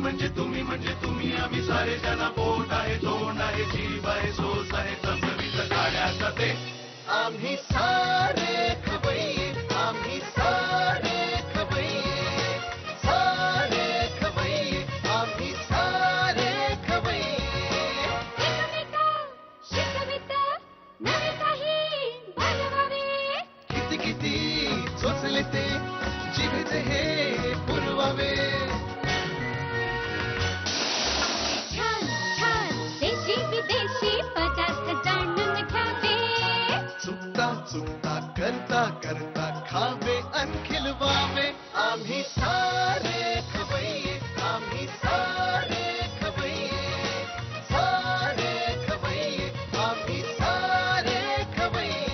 म्हणजे तुम्ही आम्ही सारे त्यांना पोट आहे तोंड आहे जीभ आहे सोस आहे चमचमीत गाड्याचा ते आम्ही सारे खवय्ये आम्ही सारे खवय्ये सारे खवय्ये आम्ही सारे खवय्ये एकमेका शिकवित नवे काही बनवावे किती किती चोचले ते जीवेचे हे पुरवावे छान छान देशी विदेशी पदार्थ जाणून घ्यावे चुकता चुकता करता करता खावे अन खिलवावे आम्ही सारे खवय्ये आम्ही सारे खवय्ये सारे खवय्ये आम्ही सारे खवय्ये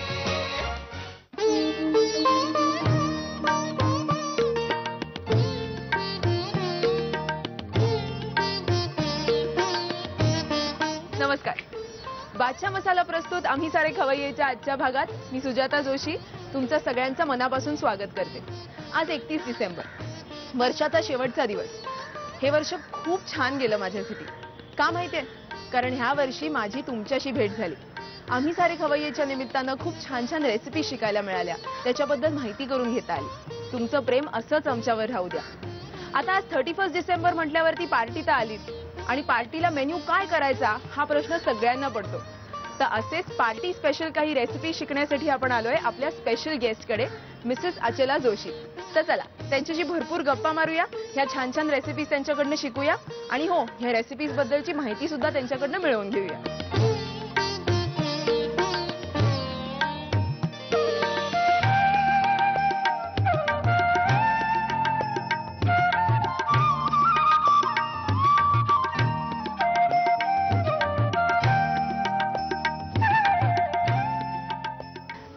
नमस्कार. बादशाह मसाला प्रस्तुत आम्ही सारे खवय्येच्या आजच्या भागात मी सुजाता जोशी तुमच्या सगळ्यांचं मनापासून स्वागत करते. आज 31 डिसेंबर, वर्षाचा शेवटचा दिवस. हे वर्ष खूप छान गेलं माझ्यासाठी. का माहितीये? कारण ह्या वर्षी माझी तुमच्याशी भेट झाली. आम्ही सारे खवय्येच्या निमित्तानं खूप छान छान रेसिपी शिकायला मिळाल्या, त्याच्याबद्दल माहिती करून घेता आली. तुमचं प्रेम असंच आमच्यावर राहू द्या. आता आज 31 डिसेंबर म्हटल्यावरती पार्टी तर आलीच, आणि पार्टीला मेन्यू काय करायचा हा प्रश्न सगळ्यांना पडतो. तर असेच पार्टी स्पेशल काही रेसिपी शिकण्यासाठी आपण आलोय आपल्या स्पेशल गेस्टकडे, मिसेस अचला जोशी. तर चला त्यांच्याशी भरपूर गप्पा मारूया, ह्या छान छान रेसिपीज त्यांच्याकडनं शिकूया, आणि हो, ह्या रेसिपीज बद्दलची माहिती सुद्धा त्यांच्याकडनं मिळवून घेऊया.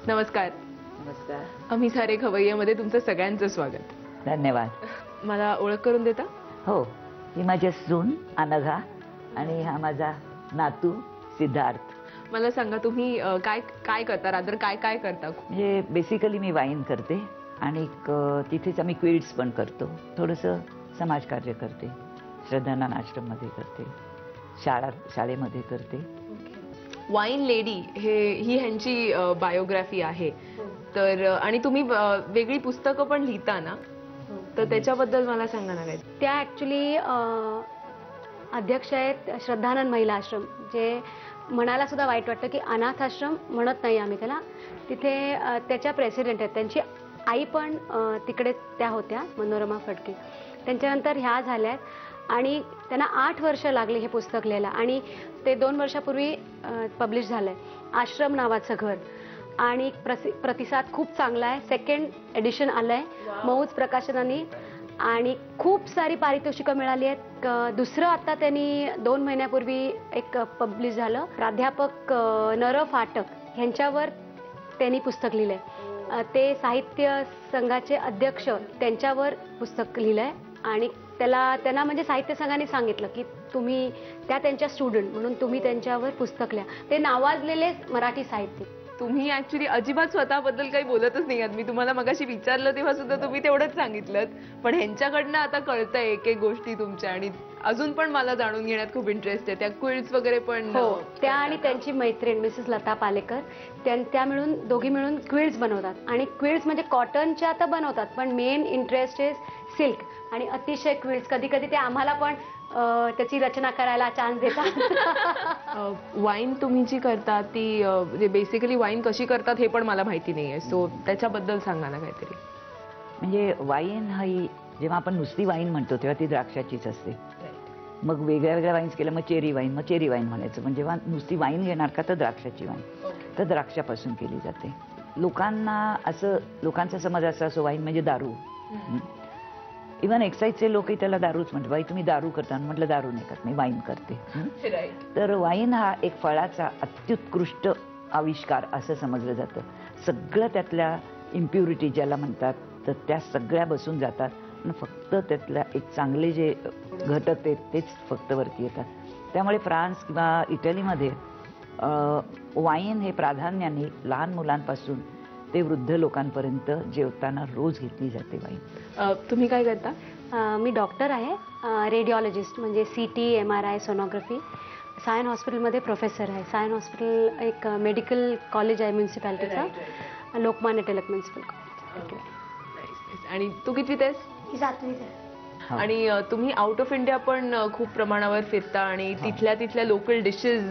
नमस्कार. नमस्कार. आम्ही सारे खवय्येमध्ये तुमचं सगळ्यांचं स्वागत. धन्यवाद. मला ओळख करून देता? हो, ही माझी सून अनघा आणि हा माझा नातू सिद्धार्थ. मला सांगा तुम्ही काय काय करता, रादर काय काय करता? म्हणजे बेसिकली मी वाईन करते आणि तिथेच आम्ही क्विल्ट्स पण करतो. थोडंसं समाजकार्य करते, श्रद्धानाथ आश्रममध्ये करते, शाळेमध्ये करते. वाईन लेडी ही ह्यांची बायोग्राफी आहे. तर आणि तुम्ही वेगळी पुस्तकं पण लिहिता ना, तर त्याच्याबद्दल मला सांगा ना काय. त्या ॲक्च्युली अध्यक्ष आहेत श्रद्धानंद महिला आश्रम, जे म्हणायला सुद्धा वाईट वाटतं की अनाथ आश्रम म्हणत नाही आम्ही त्याला. तिथे त्याच्या प्रेसिडेंट आहेत. त्यांची आई पण तिकडे त्या होत्या, मनोरमा फडके. त्यांच्यानंतर ह्या झाल्या आणि त्यांना 8 वर्ष लागली हे पुस्तक लिहायला, आणि ते 2 वर्षापूर्वी पब्लिश झालंय. आश्रम नावाचं घर, आणि प्रतिसाद खूप चांगला आहे. 2nd एडिशन आलंय मौज प्रकाशनाने, आणि खूप सारी पारितोषिकं मिळाली आहेत. दुसरं आता त्यांनी 2 महिन्यापूर्वी एक पब्लिश झालं, प्राध्यापक नर फाटक यांच्यावर त्यांनी पुस्तक लिहिलंय. ते साहित्य संघाचे अध्यक्ष त्यांच्यावर पुस्तक लिहिलंय, आणि त्यांना म्हणजे साहित्य संघाने सांगितलं की तुम्ही त्यांच्या स्टुडंट म्हणून तुम्ही त्यांच्यावर पुस्तक लिहा. ते नावाजलेले मराठी साहित्यिक. तुम्ही ऍक्च्युली अजिबात स्वतःबद्दल काही बोलतच नाही आहात. मी तुम्हाला मगाशी विचारलं तेव्हा सुद्धा तुम्ही तेवढंच सांगितलं, पण ह्यांच्याकडनं आता कळतंय एक एक गोष्टी तुमच्या, आणि अजून पण मला जाणून घेण्यात खूप इंटरेस्ट आहे. त्या क्विल्ट्स वगैरे पण. हो, त्या आणि त्यांची मैत्रीण मिसेस लता पालेकर, त्या मिळून दोघी मिळून क्विल्ट्स बनवतात. आणि क्विल्ट्स म्हणजे कॉटनच्या तर बनवतात, पण मेन इंटरेस्ट इज सिल्क, आणि अतिशय क्विल्ट्स. कधी कधी ते आम्हाला पण त्याची रचना करायला चान्स देतात. वाईन तुम्ही जी करता ती बेसिकली वाईन कशी करतात हे पण मला माहिती नाहीये, सो त्याच्याबद्दल सांगा ना काहीतरी. म्हणजे वाईन ही जेव्हा आपण नुसती वाईन म्हणतो तेव्हा ती द्राक्षाचीच असते. मग वेगळ्या वेगळ्या वाईन्स केल्या, मग चेरी वाईन म्हणायचं. पण जेव्हा नुसती वाईन घेणार का तर द्राक्षाची वाईन, तर द्राक्षापासून केली जाते. लोकांचा समज असा असो वाईन म्हणजे दारू. इव्हन एक्साईजचे लोकही त्याला दारूच म्हणतात. बाई तुम्ही दारू करता, म्हटलं दारू नाही करत, मी वाईन करते. तर वाईन हा एक फळाचा अत्युत्कृष्ट आविष्कार असं समजलं जातं. सगळं त्यातल्या इम्प्युरिटी ज्याला म्हणतात तर त्या सगळ्या बसून जातात, पण फक्त त्यातल्या एक चांगले जे घटक आहेत तेच फक्त वरती येतात. त्यामुळे फ्रान्स किंवा इटलीमध्ये वाईन हे प्राधान्याने लहान मुलांपासून ते वृद्ध लोकांपर्यंत जेवताना रोज घेतली जाते वाईन. तुम्ही काय करता? मी डॉक्टर आहे, रेडिओलॉजिस्ट, म्हणजे CT, MRI, सोनोग्राफी. सायन हॉस्पिटलमध्ये प्रोफेसर आहे. सायन हॉस्पिटल एक मेडिकल कॉलेज आहे म्युन्सिपॅलिटीचा, लोकमान्य टिळक म्युन्सिपल कॉलेज. आणि तू कितवीत आहेस? ही 7वीच आहे. आणि तुम्ही आउट ऑफ इंडिया पण खूप प्रमाणावर फिरता आणि तिथल्या लोकल डिशेस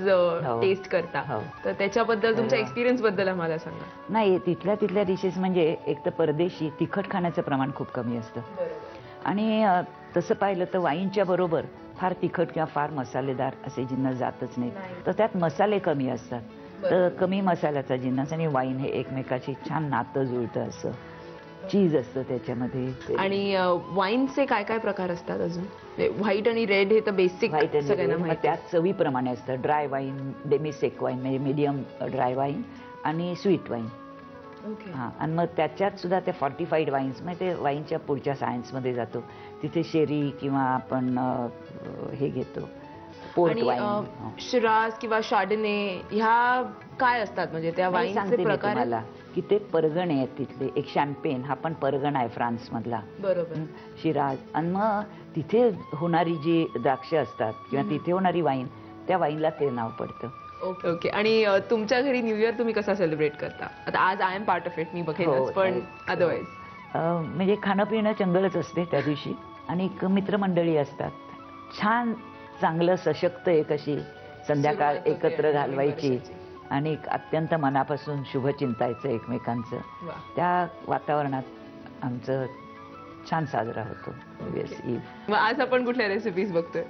टेस्ट करता. तर त्याच्याबद्दल तुमच्या एक्सपिरियन्स बद्दल आम्हाला सांगा. नाही, तिथल्या डिशेस म्हणजे एक तर परदेशी तिखट खाण्याचं प्रमाण खूप कमी असतं. आणि तसं पाहिलं तर वाईनच्या बरोबर फार तिखट किंवा फार मसालेदार असे जिन्नस जातच नाहीत. तर त्यात मसाले कमी असतात. तर कमी मसाल्याचा जिन्नस आणि वाईन हे एकमेकाशी छान नातं जुळतं. असं चीज असतं त्याच्यामध्ये. आणि वाईनचे काय काय प्रकार असतात अजून? व्हाईट आणि रेड हे तर बेसिक सगळ्यांना माहिती. त्यात चवीप्रमाणे असतं. ड्राय वाईन, डेमिसेक वाईन म्हणजे मीडियम ड्राय वाईन आणि स्वीट वाईन. हां, आणि मग त्याच्यात सुद्धा ते फॉर्टिफाईड वाईन्स म्हणजे ते वाईनच्या पुढच्या सायन्समध्ये जातो. तिथे शेरी किंवा आपण हे घेतो पोर्ट वाईन, शिराज किंवा शार्डने, ह्या काय असतात म्हणजे त्या वाईनचे प्रकार? मला की ते परगणे आहेत तिथले. एक शॅम्पेन हा पण परगणा आहे फ्रान्स मधला. बरोबर. शिराज. आणि मग तिथे होणारी जी द्राक्ष असतात किंवा तिथे होणारी वाईन, त्या वाईनला ते नाव पडतं. Okay okay. आणि तुमच्या घरी न्यू इयर तुम्ही कसा सेलिब्रेट करता? आता आज I am part of it, मी बघेनच, पण अदरवाईज म्हणजे खाणं पिणं चंगळच असते त्या दिवशी. आणि मित्रमंडळी असतात. छान चांगलं सशक्त एक अशी संध्याकाळ एकत्र घालवायची आणि अत्यंत मनापासून शुभ चिंतायचं एकमेकांचं. त्या वातावरणात आमचं छान साजरा होतो न्यू इयर्स ईव्ह. आज आपण कुठल्या रेसिपीज बघतोय?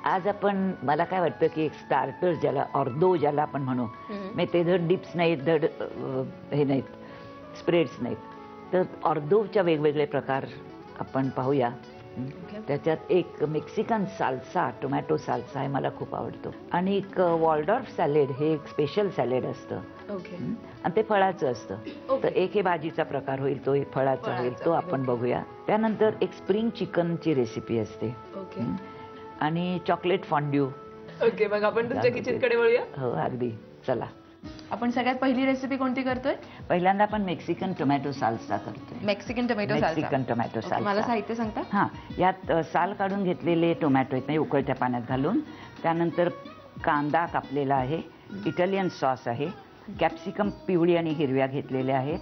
आज आपण, मला काय वाटतं की एक स्टार्टर्स ज्याला ऑर्दो ज्याला आपण म्हणू, म्हणजे ते धड डिप्स नाहीत, धड हे नाहीत, स्प्रेड्स नाहीत. तर ऑर्दोच्या वेगवेगळे प्रकार आपण पाहूया. त्याच्यात एक मेक्सिकन साल्सा, टोमॅटो साल्सा हे मला खूप आवडतो. आणि एक वॉल्डॉर्फ सॅलेड हे एक स्पेशल सॅलेड असतं आणि ते फळाचं असतं. तर एक हे भाजीचा प्रकार होईल, तो एक फळाचा होईल, तो आपण बघूया. त्यानंतर एक स्प्रिंग चिकनची रेसिपी असते आणि चॉकलेट फॉन्ड्यू. ओके, मग आपण तुमच्या किचनकडे वळूया. हो, अगदी. चला. आपण सगळ्यात पहिली रेसिपी कोणती करतोय? पहिल्यांदा आपण मेक्सिकन टोमॅटो साल्सा करतोय. Mexican tomato salsa. मला साहित्य सांगता? हां, यात साल काढून घेतलेले टोमॅटो आहेत, म्हणजे उकळत्या पाण्यात घालून. त्यानंतर कांदा कापलेला आहे, इटालियन सॉस आहे, कॅप्सिकम पिवळी आणि हिरव्या घेतलेल्या आहेत.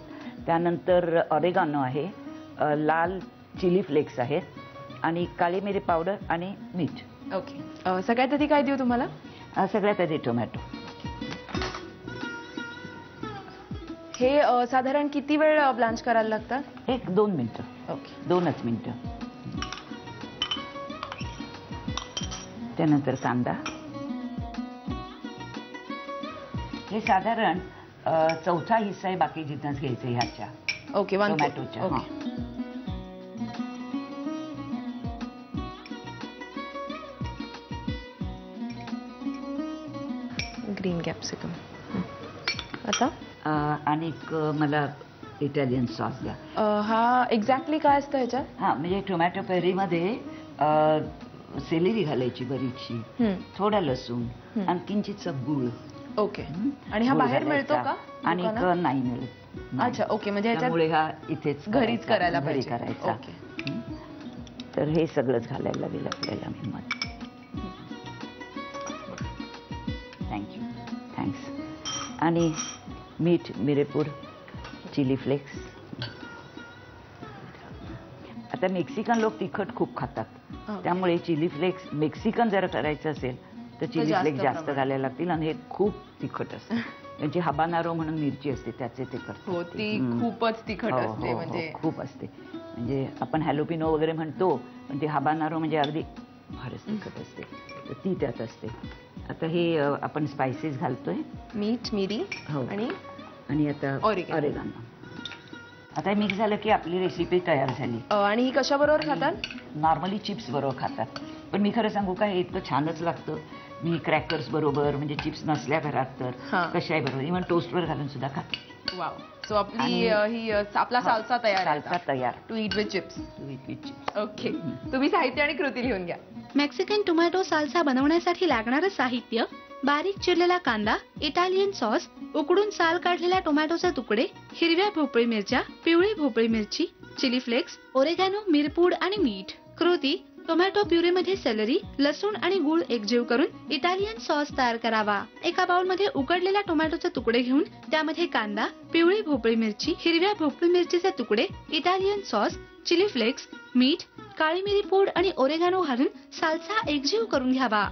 त्यानंतर ऑरेगानो आहे, लाल चिली फ्लेक्स आहेत आणि काळी मिरी पावडर आणि मीठ. ओके. सगळ्यात आधी काय देऊ तुम्हाला? सगळ्यात आधी टोमॅटो. हे साधारण किती वेळ ब्लांच करायला लागतात? 1-2 मिनिटं. ओके, 2च मिनिटं. त्यानंतर कांदा. हे साधारण 1/4 हिस्सा आहे बाकी जिन्नस घ्यायचे ह्याच्या. ओके, टोमॅटोच्या. Green capsicum. आता आणि मला इटालियन सॉस द्या. हा एक्झॅक्टली काय असतं ह्याच्यात? हां, म्हणजे टोमॅटो प्युरीमध्ये सेलेरी घालायची बरीचशी, थोडा लसूण आणि किंचितचा गूळ. ओके. आणि हा बाहेर मिळतो का? आणि नाही मिळत. अच्छा, ओके. म्हणजे त्यामुळे हा इथेच घरीच करायला घरी करायचा. तर हे सगळंच घालायला लागेल आपल्याला. थँक्स. आणि मीठ, मिरेपूड, चिली फ्लेक्स. आता मेक्सिकन लोक तिखट खूप खातात, त्यामुळे चिली फ्लेक्स मेक्सिकन जर करायचं असेल तर चिली फ्लेक्स जास्त घालायला लागतील. आणि हे खूप तिखट असतं. त्यांची हबानारो म्हणून मिरची असते, त्याचे ते करतात. हो, ती खूपच तिखट असते. म्हणजे खूप असते. म्हणजे आपण हॅलोपिनो वगैरे म्हणतो, पण ती हबानारो म्हणजे अगदी फारच तिखट असते. तर ती त्यात असते. आता हे आपण स्पायसेस घालतोय. मीठ, मिरी आणि आता ऑरेगानो. आता मिक्स झालं की आपली रेसिपी तयार झाली. आणि ही कशाबरोबर खातात? नॉर्मली चिप्स बरोबर खातात, पण मी खरं सांगू का, हे इतकं छानच लागतं. मी क्रॅकर्स बरोबर, म्हणजे चिप्स नसल्या घरात तर कशाही बरोबर, इव्हन टोस्टवर घालून सुद्धा खातो. वाव. सो आपली ही आपला साल्सा तयार. To eat with chips. Okay. तुम्ही साहित्य आणि कृती लिहून घ्या. मेक्सिकन टोमॅटो साल्सा बनवण्यासाठी लागणारं साहित्य: बारीक चिरलेला कांदा, इटालियन सॉस, उकडून साल काढलेल्या टोमॅटोचे तुकडे, हिरव्या भोपळी मिरच्या, पिवळी भोपळी मिरची, चिली फ्लेक्स, ओरेगॅनो, मिरपूड आणि मीठ. कृती: टोमॅटो प्युरेमध्ये सेलरी, लसूण आणि गूळ एकजीव करून इटालियन सॉस तयार करावा. एका बाउलमध्ये उकडलेल्या टोमॅटोचे तुकडे घेऊन त्यामध्ये कांदा, पिवळी भोपळी मिरची, हिरव्या भोपळी मिरचीचे तुकडे, इटालियन सॉस, चिली फ्लेक्स, मीठ, काळी मिरी पूड आणि ओरेगॅनो घालून साल्सा एकजीव करून घ्यावा.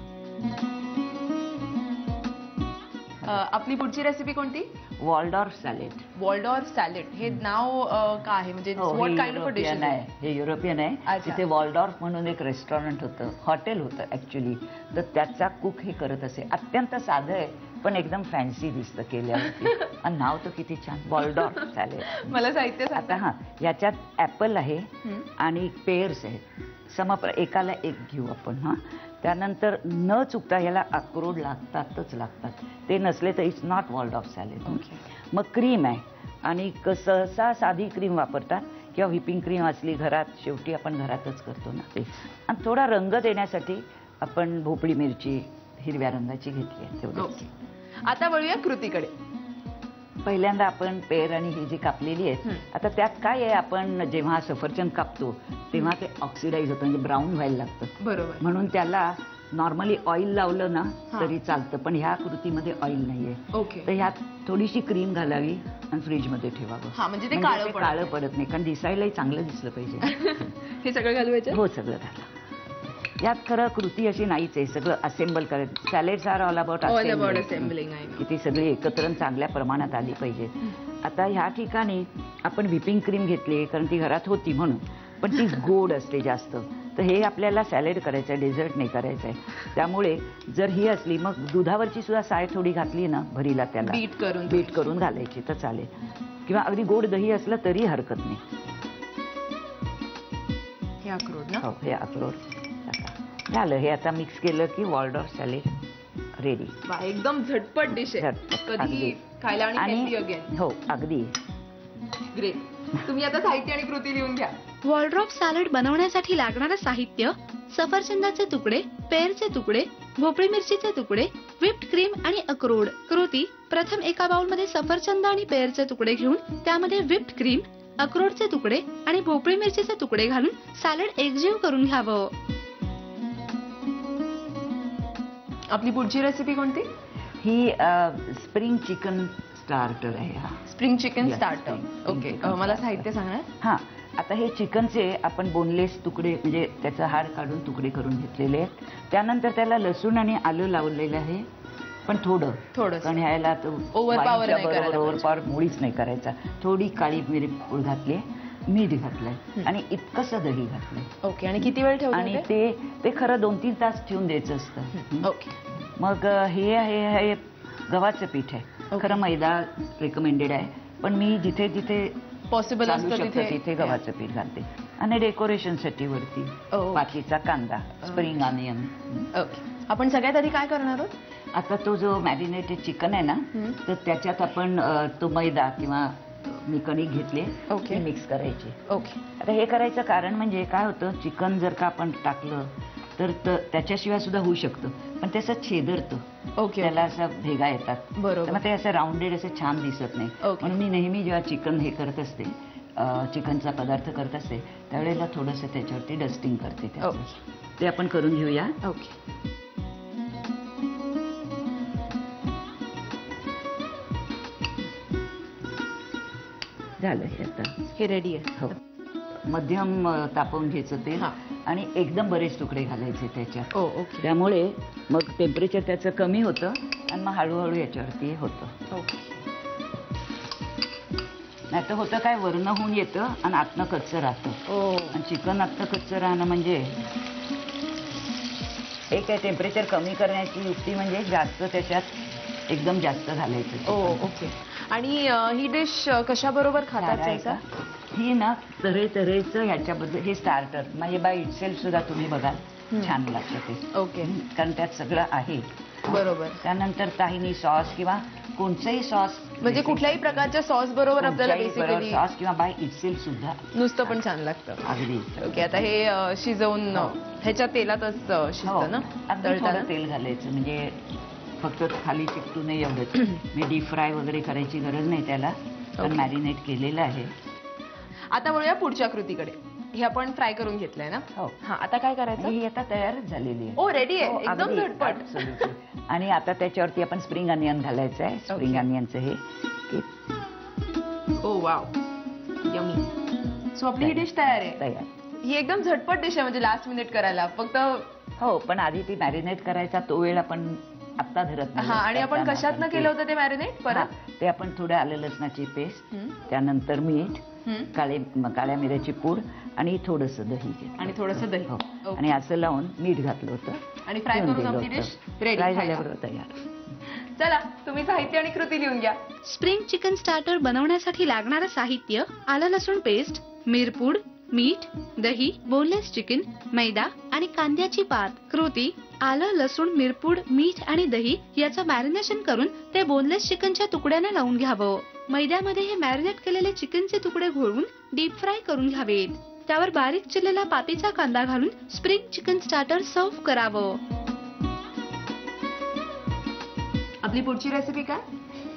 आपली पुढची रेसिपी कोणती? Waldorf salad. Waldorf salad. हे नाव काय आहे, म्हणजे व्हॉट काइंड ऑफ डिश आहे? हे युरोपियन आहे. तिथे वॉल्डॉर्फ म्हणून एक रेस्टॉरंट होतं, हॉटेल होतं ऍक्च्युली. तर त्याचा कुक हे करत असे. अत्यंत साधं आहे पण एकदम फॅन्सी दिसतं केल्यावरती. आणि नाव तर किती छान, वॉल्डॉर्फ सॅलेड. मला साहित्य आता याच्यात ऍपल आहे आणि पेअर्स आहेत. एकाला एक घेऊ आपण. त्यानंतर न चुकता याला अक्रोड लागतातच लागतात. ते नसले तर इट्स नॉट वॉल्डॉर्फ सॅलेड. मग क्रीम आहे आणि सहसा साधी क्रीम वापरतात किंवा व्हिपिंग क्रीम असली घरात, शेवटी आपण घरातच करतो ना ते. आणि थोडा रंग देण्यासाठी आपण भोपळी मिरची हिरव्या रंगाची घेतली आहे तेवढं. आता वळूया कृतीकडे. पहिल्यांदा आपण पेर आणि ही जी कापलेली आहेत, आता त्यात काय आहे, आपण जेव्हा सफरचंद कापतो तेव्हा ते ऑक्सिडाइज होतं, म्हणजे ब्राऊन व्हायला लागतं. बरोबर. म्हणून त्याला नॉर्मली ऑइल लावलं ना तरी चालतं, पण ह्या कृतीमध्ये ऑइल नाहीये. ओके. तर ह्यात थोडीशी क्रीम घालावी आणि फ्रीजमध्ये ठेवावं. म्हणजे ते काळं पडत नाही, कारण दिसायलाही चांगलं दिसलं पाहिजे. हे सगळं घालवायचं? हो, सगळं घाला. यात खरं कृती अशी नाहीच आहे, सगळं असेंबल करायचं. Salads are all about assembling. की ती सगळी एकत्र चांगल्या प्रमाणात आली पाहिजे. आता ह्या ठिकाणी आपण व्हिपिंग क्रीम घेतली कारण ती घरात होती म्हणून, पण ती गोड असते जास्त. तर हे आपल्याला सॅलेड करायचं आहे, डेझर्ट नाही करायचं आहे. त्यामुळे जर ही असली, मग दुधावरची सुद्धा साय थोडी घातली ना भरीला, त्याला बीट करून घालायची तर चालेल. किंवा अगदी गोड दही असलं तरी हरकत नाही. हे अक्रोड ना? हो, हे अक्रोड झालं. हे आता मिक्स केलं की वॉल्डॉर्फ सॅलेड रेडी. एकदम झटपट डिश आहे, कधी खायला आणि हो अगदी ग्रेट. तुम्ही आता साहित्य आणि कृती लिहून घ्या. वॉल्डॉर्फ सॅलेड बनवण्यासाठी लागणारं साहित्य: सफरचंदाचे तुकडे, पेरचे तुकडे, भोपळी मिरचीचे तुकडे, व्हिप्ड क्रीम आणि अक्रोड. कृती: प्रथम एका बाउलमध्ये सफरचंद आणि पेरचे तुकडे घेऊन त्यामध्ये व्हिप्ड क्रीम, अक्रोडचे तुकडे आणि भोपळी मिरचीचे तुकडे घालून सॅलेड एकजीव करून घ्यावं. आपली पुढची रेसिपी कोणती? ही स्प्रिंग चिकन स्टार्टर आहे. Spring chicken starter. ओके. मला साहित्य सांगणार? हां. आता हे चिकनचे आपण बोनलेस तुकडे, म्हणजे त्याचं हाड काढून तुकडे करून घेतलेले आहेत. त्यानंतर त्याला लसूण आणि आलं लावलेलं आहे, पण थोडं, कारण ह्याला ओव्हरपॉवर मुळीच नाही करायचा. थोडी काळी मिरी पूड घातली, मीठ घातलंय आणि इतकंसं दही घातलंय. ओके. आणि किती वेळ ठेवलं? आणि ते खरं 2-3 तास ठेवून द्यायचं असतं. ओके. मग हे आहे गव्हाचं पीठ आहे. खरं मैदा रेकमेंडेड आहे, पण मी जिथे जिथे पॉसिबल असतं तिथे गव्हाचं पीठ घालते. आणि डेकोरेशनसाठी वरती पाचीचा कांदा, स्प्रिंग ऑनियन. ओके. आपण सगळ्यात आधी काय करणार आहोत? आता तो जो मॅरिनेटेड चिकन आहे ना, तर त्याच्यात आपण तो मैदा किंवा मी कणिक घेतली, मिक्स करायची. ओके. आता हे करायचं कारण म्हणजे काय होतं, चिकन जर का आपण टाकलं तर त्याच्याशिवाय सुद्धा होऊ शकतं, पण ते असं छेदरतं. ओके. त्याला असं भेगा येतात. बरोबर. मग ते असं राऊंडेड असं छान दिसत नाही. म्हणून मी नेहमी जेव्हा चिकन हे करत असते, चिकनचा पदार्थ करत असते, त्यावेळेला थोडंसं त्याच्यावरती डस्टिंग करते. ते आपण करून घेऊया. ओके. झालं हे आता. हे रेडी आहे. हो. मध्यम तापवून घ्यायचं तेल आणि एकदम बरेच तुकडे घालायचे त्याच्यात. ओके. त्यामुळे मग टेम्परेचर त्याचं कमी होतं आणि मग हळूहळू याच्यावरती होतं. ओके. नाही तर होतं काय, वरनं होऊन येतं आणि आतनं कच्चं राहतं. आणि चिकन आतनं कच्चं राहणं म्हणजे एक आहे. टेम्परेचर कमी करण्याची युक्ती म्हणजे जास्त त्याच्यात एकदम जास्त घालायचं. ओके. आणि ही डिश कशाबरोबर खातात? ही ना तऱ्हेचं ह्याच्याबद्दल हे स्टार्टर म्हणजे बाय इटसेल्फ सुद्धा तुम्ही बघाल छान लागतं ते. ओके. कारण त्यात सगळं आहे. बरोबर. त्यानंतर ताहिनी सॉस किंवा कोणताही सॉस, म्हणजे कुठल्याही प्रकारच्या सॉस बरोबर आपल्याला बेसिकली सॉस किंवा बाय इटसेल्फ सुद्धा नुसतं पण छान लागतं. अगदी. ओके. आता हे शिजवून ह्याच्या तेलातच शिजतं ना? थोडं तेल घालायचं, म्हणजे फक्त खाली चिकटू नये एवढंच. मी डीप फ्राय वगैरे करायची गरज नाही त्याला, पण मॅरिनेट केलेलं आहे. आता वळूया पुढच्या कृतीकडे. हे आपण फ्राय करून घेतलंय ना? हो. हा, आता काय करायचं? ही आता तयारच झालेली आहे. ओ, रेडी हो, आहे, एकदम अगदी, झटपट. absolutely. आणि आता त्याच्यावरती आपण स्प्रिंग अनियन घालायचं आहे. स्प्रिंग अनियनचं हे की ओ वाव, यमी. सो आपली ही डिश तयार आहे. तयार. ही एकदम झटपट डिश आहे, म्हणजे लास्ट मिनिट करायला. फक्त हो, पण आधी ती मॅरिनेट करायचा तो वेळ आपण आत्ता धरत नाही. हा, आणि आपण कशातनं केलं होतं ते मॅरिनेट परत? हा, ते आपण थोडं आलं लसणाची पेस्ट, त्यानंतर मीठ, काळ्या मिऱ्याची पूड आणि थोडंसं दही घेतलं. आणि थोडंसं दही. हो. आणि असं लावून मीठ घातलं होतं आणि फ्राय करून आपली डिश रेडी. फ्राय झाल्याबरोबर तयार. चला, तुम्ही साहित्य आणि कृती लिहून घ्या. स्प्रिंग चिकन स्टार्टर बनवण्यासाठी लागणारं साहित्य: आलं लसूण पेस्ट, मिरपूड, मीठ, दही, बोनलेस चिकन, मैदा आणि कांद्याची पात. कृती: आलं लसूण मिरपूड मीठ आणि दही याचं मॅरिनेशन करून ते बोनलेस चिकनच्या तुकड्यांना लावून घ्यावं. मैद्यामध्ये हे मॅरिनेट केलेले चिकनचे तुकडे घोळवून डीप फ्राय करून घ्यावेत. त्यावर बारीक चिरलेला पापीचा कांदा घालून स्प्रिंग चिकन स्टार्टर सर्व्ह करावं. आपली पुढची रेसिपी काय?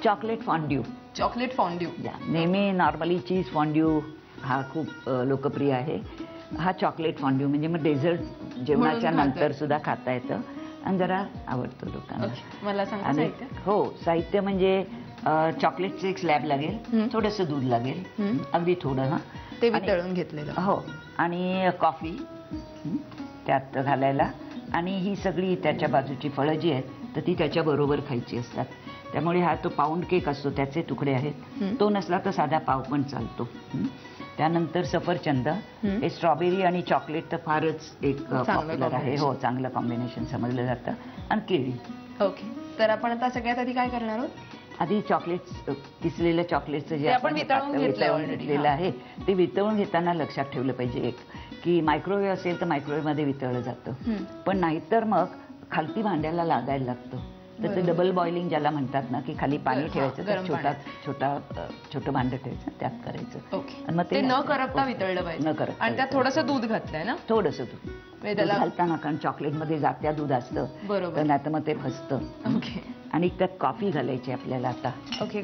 चॉकलेट फॉन्ड्यू. चॉकलेट फॉन्ड्यू. नेहमी नॉर्मली चीज फॉन्ड्यू हा खूप लोकप्रिय आहे. हा चॉकलेट फॉन्ड्यू म्हणजे मग डेझर्ट जेवणाच्या नंतर सुद्धा खाता येतं आणि जरा आवडतो लोकांना. मला सांगा आणि साहित्य. हो, साहित्य म्हणजे चॉकलेटचं एक स्लॅब लागेल, थोडंसं दूध लागेल, अगदी थोडं. हा, ते वितळून घेतलेलं. हो, आणि कॉफी त्यात घालायला, आणि ही सगळी त्याच्या बाजूची फळं जी आहेत तर ती त्याच्या बरोबर खायची असतात. त्यामुळे हा तो पाऊंड केक असतो त्याचे तुकडे आहेत. तो नसला तर साधा पाव पण चालतो. त्यानंतर सफरचंद. हे स्ट्रॉबेरी आणि चॉकलेट तर फारच एक पॉप्युलर आहे. हो, चांगलं कॉम्बिनेशन समजलं जातं. आणि केळी. ओके, तर आपण आता सगळ्यात आधी काय करणार आहोत? आधी चॉकलेट, किसलेलं चॉकलेटचं जे आपण वितळून घेतलेलं आहे ते वितळून घेताना लक्षात ठेवलं पाहिजे एक, की मायक्रोवेव्ह असेल तर मायक्रोवेव्ह मध्ये वितळलं जातं, पण नाहीतर मग खालती भांड्याला लागायला लागतं. तर ते डबल बॉइलिंग ज्याला म्हणतात ना, की खाली पाणी ठेवायचं, तर छोटं भांडं ठेवायचं, त्यात करायचं. आणि मग ते न करपता वितळलं पाहिजे. न करपता. आणि त्यात थोडंसं दूध घातलंय ना? थोडंसं दूध घालताना, कारण चॉकलेटमध्ये जात्या दूध असतं, तर नाही तर मग ते फसतं. आणि त्यात कॉफी घालायची आपल्याला. आता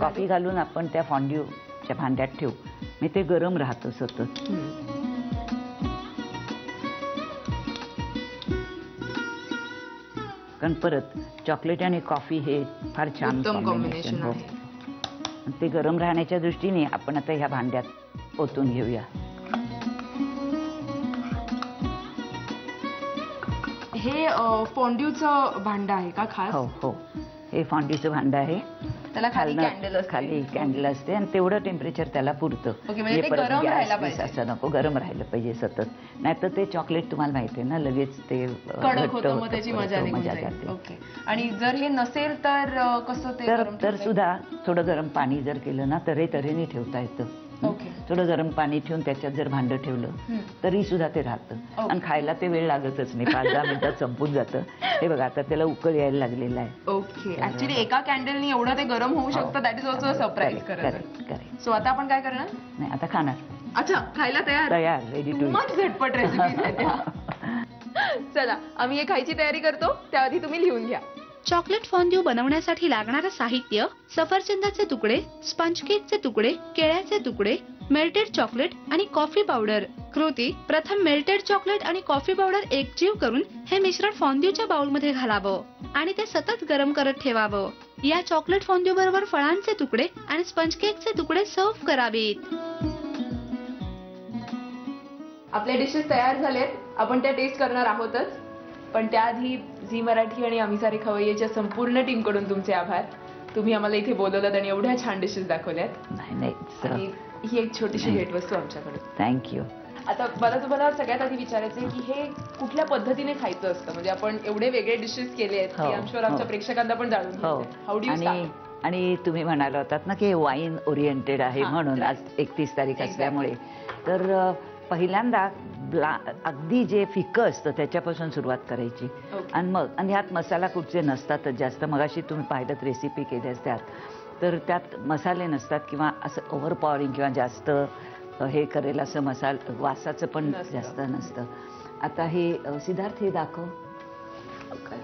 कॉफी घालून आपण त्या फॉन्ड्यूच्या भांड्यात ठेवू, म्हणजे ते गरम राहतं सतत. कारण परत चॉकलेट आणि कॉफी हे फार छान कॉम्बिनेशन आहे. ते गरम राहण्याच्या दृष्टीने आपण आता ह्या भांड्यात ओतून घेऊया. हे फॉन्ड्यूचं भांडं आहे का खास? हो हो, हे फॉन्ड्यूचं भांडं आहे. त्याला खाली कॅन्डल असते आणि तेवढं टेम्परेचर त्याला पुरतं. असं नको, गरम राहिलं पाहिजे सतत, नाहीतर ते चॉकलेट तुम्हाला माहिती आहे ना, लगेच ते कडक होतं, मग त्याची मजा जाते. आणि जर हे नसेल तर कसं ते? तर सुद्धा थोडं गरम पाणी जर केलं ना, तऱ्हेने ठेवता येतं. थोडं गरम पाणी ठेवून त्याच्यात जर भांडं ठेवलं तरी सुद्धा ते राहतं. आणि खायला ते वेळ लागतच नाही, 5-10 मिनिटात संपून जातं. हे बघा, आता त्याला उकळ यायला लागलेला आहे. ओके, ऍक्च्युली एका कॅन्डलनी एवढं ते गरम होऊ शकतं. That is also surprise. Correct. So आता आपण काय करणार? नाही, आता खाणार. अच्छा, खायला तयार, रेडी टू ईट. झटपट रेसिपी. चला, आम्ही हे खायची तयारी करतो, त्याआधी तुम्ही लिहून घ्या. चॉकलेट फॉन्ड्यू बनवण्यासाठी लागणारं साहित्य: सफरचंदाचे तुकडे, स्पंज केकचे तुकडे, केळ्याचे तुकडे, मेल्टेड चॉकलेट आणि कॉफी पावडर. कृती: प्रथम मेल्टेड चॉकलेट आणि कॉफी पावडर एकजीव करून हे मिश्रण फॉन्ड्यूच्या बाउलमध्ये घालावं आणि ते सतत गरम करत ठेवावं. या चॉकलेट फॉन्ड्यू बरोबर फळांचे तुकडे आणि स्पंज केकचे तुकडे सर्व्ह करावेत. आपल्या डिशेस तयार झालेत, आपण त्या टेस्ट करणार आहोतच, पण त्याआधी झी मराठी आणि आम्ही सारे खवय्येच्या संपूर्ण टीम कडून तुमचे आभार. तुम्ही आम्हाला इथे बोलवलात आणि एवढ्या छान डिशेस दाखवल्यात. नाही, ही एक छोटीशी भेटवस्तू आमच्याकडे. थँक्यू. आता मला तुम्हाला सगळ्यात आधी विचारायचं आहे की हे कुठल्या पद्धतीने खायचं असतं? म्हणजे आपण एवढे वेगळे डिशेस केले आहेत की आमच्यावर आमच्या प्रेक्षकांना पण जाणून घ्यायचं. How do you start? आणि तुम्ही म्हणाला होतात ना की वाईन ओरिएंटेड आहे म्हणून, आज 31 तारीख असल्यामुळे, तर पहिल्यांदा अगदी जे फिकं असतं त्याच्यापासून सुरुवात करायची. आणि ह्यात मसाला कुठचे नसतातच जास्त. मगाशी तुम्ही पाहिलं रेसिपी केल्यास त्यात, तर त्यात मसाले नसतात किंवा असं ओव्हर पॉवरिंग किंवा जास्त हे करेल असं वासाचं पण जास्त नसतं. आता हे सिद्धार्थ हे दाखव.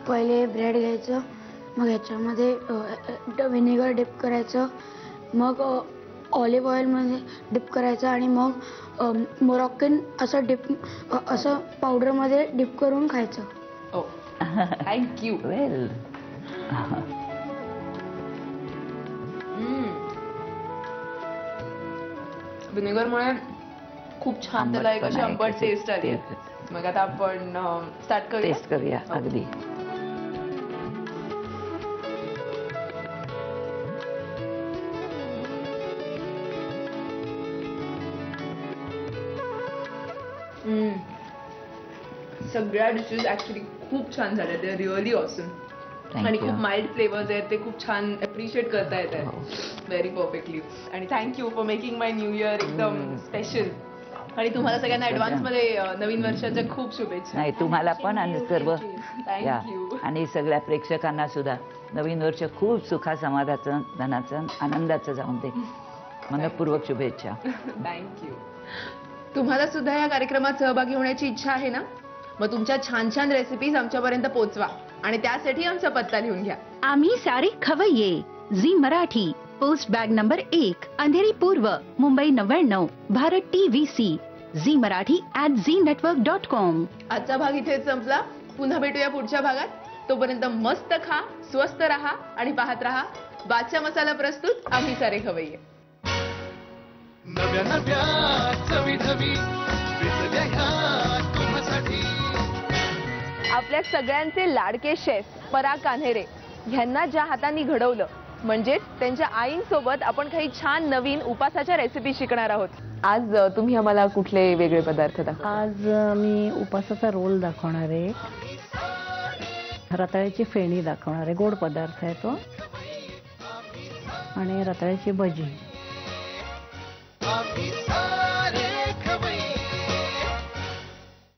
पहिले ब्रेड घ्यायचं, मग ह्याच्यामध्ये व्हिनेगर डिप करायचं, मग ऑलिव्ह ऑइलमध्ये डिप करायचं आणि मग मोरॉक्कन असं पावडरमध्ये डिप करून खायचं. ओ थँक्यू. वेल व्हिनेगरमुळे खूप छान त्याला एक अशी आंबट टेस्ट आली. मग आता आपण स्टार्ट करूया. टेस्ट करूया. अगदी सगळ्या डिशेस ऍक्च्युली खूप छान झाल्या. ते रिअली ऑसम आणि खूप माइल्ड फ्लेवर्स आहेत. ते खूप छान अप्रिशिएट करता येत आहेत व्हेरी परफेक्टली. आणि thank you for making my new year एकदम स्पेशल. आणि तुम्हाला सगळ्यांना ऍडव्हान्स मध्ये नवीन वर्षाच्या खूप शुभेच्छा. नाही तुम्हाला पण आणि सर्व थँक्यू. आणि सगळ्या प्रेक्षकांना सुद्धा नवीन वर्ष खूप सुखा समाधाचं धनाचं आनंदाचं जाऊन दे. मनपूर्वक शुभेच्छा. थँक्यू. तुम्हाला सुद्धा या कार्यक्रमात सहभागी होण्याची इच्छा आहे ना? मग तुमच्या छान छान रेसिपीज आमच्यापर्यंत पोहोचवा आणि त्यासाठी आमचा पत्ता लिहून घ्या. आम्ही सारे खवय्ये, Zee Marathi, post bag number 1, Andheri पूर्व, Mumbai 99, Bharat TVC, Zee Marathi @znetwork.com. आजचा भाग इथेच संपला. पुन्हा भेटूया पुढच्या भागात. तोपर्यंत मस्त खा, स्वस्त रहा आणि पाहत रहा बादशाह मसाला प्रस्तुत आम्ही सारे खवय्ये. नव्या नव्या चवी ढवी विसरल्या ह्या तुम्हासाठी. आपल्या सगळ्यांचे लाडके शेफ पराग कान्हेरे ह्यांना ज्या हातांनी घडवलं, म्हणजेच त्यांच्या आईंसोबत आपण काही छान नवीन उपासाच्या रेसिपी शिकणार आहोत. आज तुम्ही आम्हाला कुठले वेगळे पदार्थ दाखवा? आज मी उपासाचा रोल दाखवणार आहे, रताळ्याची फेणी दाखवणार आहे, गोड पदार्थ आहे तो, आणि रताळ्याची भजी.